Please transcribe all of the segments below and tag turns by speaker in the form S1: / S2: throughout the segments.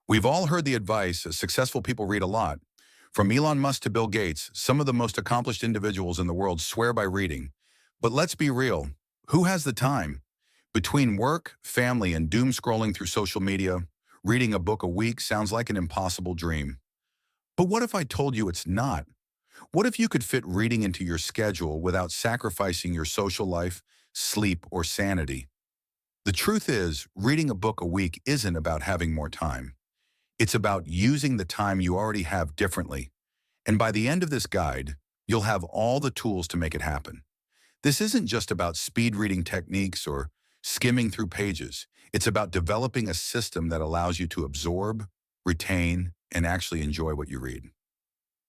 S1: We've all heard the advice successful people read a lot. From Elon Musk to Bill Gates, some of the most accomplished individuals in the world swear by reading. But let's be real, who has the time? Between work, family, and doom scrolling through social media, reading a book a week sounds like an impossible dream. But what if I told you it's not? What if you could fit reading into your schedule without sacrificing your social life, sleep, or sanity? The truth is, reading a book a week isn't about having more time. It's about using the time you already have differently. And by the end of this guide, you'll have all the tools to make it happen. This isn't just about speed reading techniques or skimming through pages. It's about developing a system that allows you to absorb, retain, and actually enjoy what you read.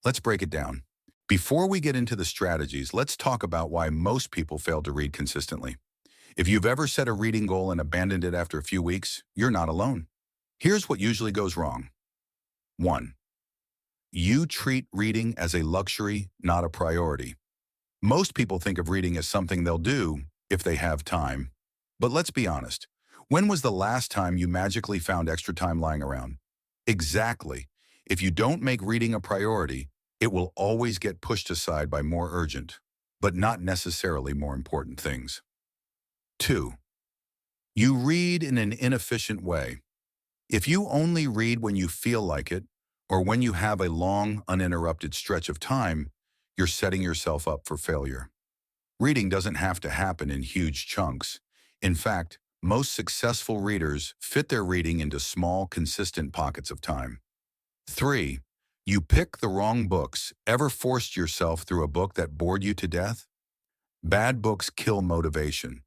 S1: Let's break it down. Before we get into the strategies, let's talk about why most people fail to read consistently. If you've ever set a reading goal and abandoned it after a few weeks, you're not alone. Here's what usually goes wrong. 1. You treat reading as a luxury, not a priority. Most people think of reading as something they'll do if they have time. But let's be honest. When was the last time you magically found extra time lying around? Exactly. If you don't make reading a priority, it will always get pushed aside by more urgent, but not necessarily more important things. 2. You read in an inefficient way. If you only read when you feel like it, or when you have a long, uninterrupted stretch of time, you're setting yourself up for failure. Reading doesn't have to happen in huge chunks. In fact, most successful readers fit their reading into small, consistent pockets of time. 3. You pick the wrong books. Ever forced yourself through a book that bored you to death? Bad books kill motivation.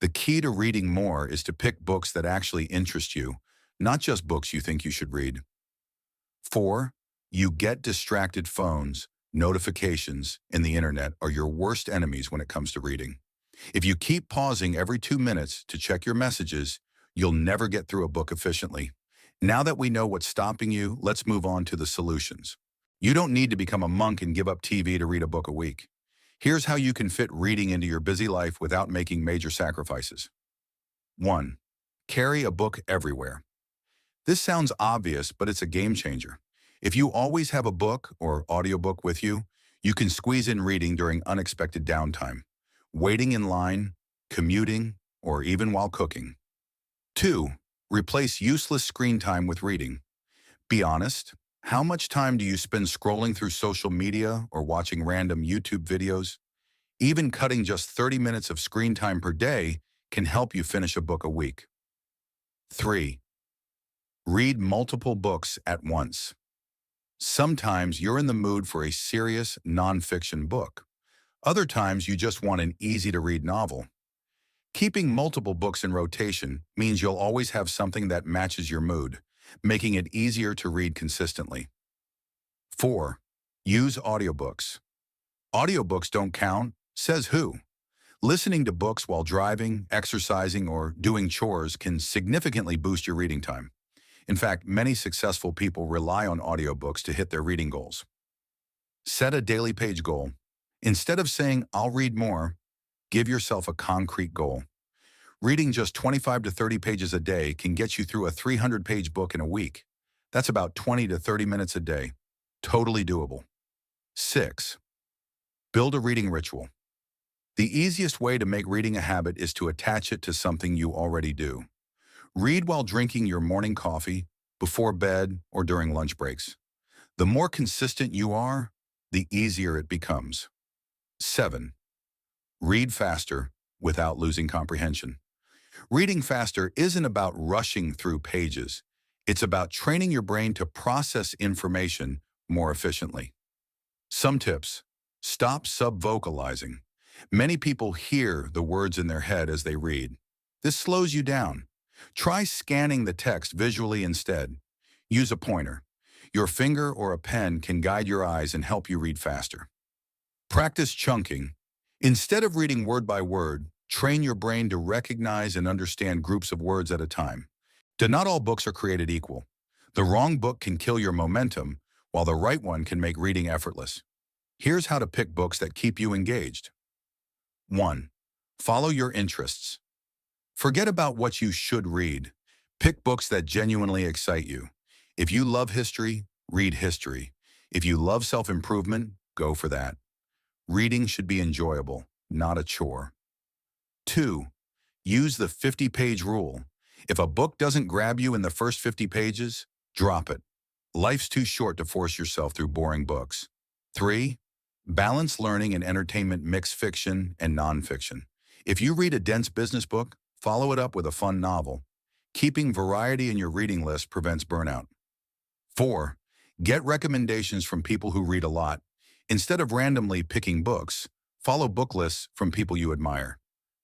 S1: The key to reading more is to pick books that actually interest you, not just books you think you should read. 4. You get distracted. Phones, notifications, and the internet are your worst enemies when it comes to reading. If you keep pausing every 2 minutes to check your messages, you'll never get through a book efficiently. Now that we know what's stopping you, let's move on to the solutions. You don't need to become a monk and give up TV to read a book a week. Here's how you can fit reading into your busy life without making major sacrifices. 1. Carry a book everywhere. This sounds obvious, but it's a game changer. If you always have a book or audiobook with you, you can squeeze in reading during unexpected downtime, waiting in line, commuting, or even while cooking. 2. Replace useless screen time with reading. Be honest, how much time do you spend scrolling through social media or watching random YouTube videos? Even cutting just 30 minutes of screen time per day can help you finish a book a week. 3. Read multiple books at once. Sometimes you're in the mood for a serious nonfiction book. Other times you just want an easy-to-read novel. Keeping multiple books in rotation means you'll always have something that matches your mood, making it easier to read consistently. 4. Use audiobooks. Audiobooks don't count, says who? Listening to books while driving, exercising, or doing chores can significantly boost your reading time. In fact, many successful people rely on audiobooks to hit their reading goals. Set a daily page goal. Instead of saying, "I'll read more," give yourself a concrete goal. Reading just 25 to 30 pages a day can get you through a 300-page book in a week. That's about 20 to 30 minutes a day. Totally doable. 6. Build a reading ritual. The easiest way to make reading a habit is to attach it to something you already do. Read while drinking your morning coffee, before bed, or during lunch breaks. The more consistent you are, the easier it becomes. 7. Read faster without losing comprehension. Reading faster isn't about rushing through pages. It's about training your brain to process information more efficiently. Some tips. Stop sub-vocalizing. Many people hear the words in their head as they read. This slows you down. Try scanning the text visually instead. Use a pointer. Your finger or a pen can guide your eyes and help you read faster. Practice chunking. Instead of reading word by word, train your brain to recognize and understand groups of words at a time. Not all books are created equal. The wrong book can kill your momentum, while the right one can make reading effortless. Here's how to pick books that keep you engaged. 1. Follow your interests. Forget about what you should read. Pick books that genuinely excite you. If you love history, read history. If you love self-improvement, go for that. Reading should be enjoyable, not a chore. 2. Use the 50-page rule. If a book doesn't grab you in the first 50 pages, drop it. Life's too short to force yourself through boring books. 3. Balance learning and entertainment, mix fiction and nonfiction. If you read a dense business book, follow it up with a fun novel. Keeping variety in your reading list prevents burnout. 4. Get recommendations from people who read a lot. Instead of randomly picking books, follow book lists from people you admire.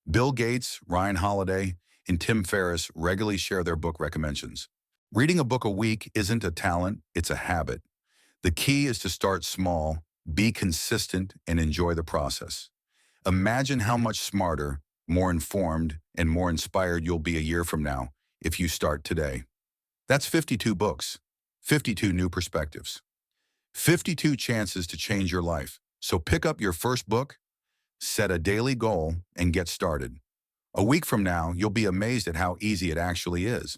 S1: Bill Gates, Ryan Holiday, and Tim Ferriss regularly share their book recommendations. Reading a book a week isn't a talent, it's a habit. The key is to start small, be consistent, and enjoy the process. Imagine how much smarter, more informed, and more inspired you'll be a year from now if you start today. That's 52 books, 52 new perspectives, 52 chances to change your life. So pick up your first book, set a daily goal, and get started. A week from now, you'll be amazed at how easy it actually is.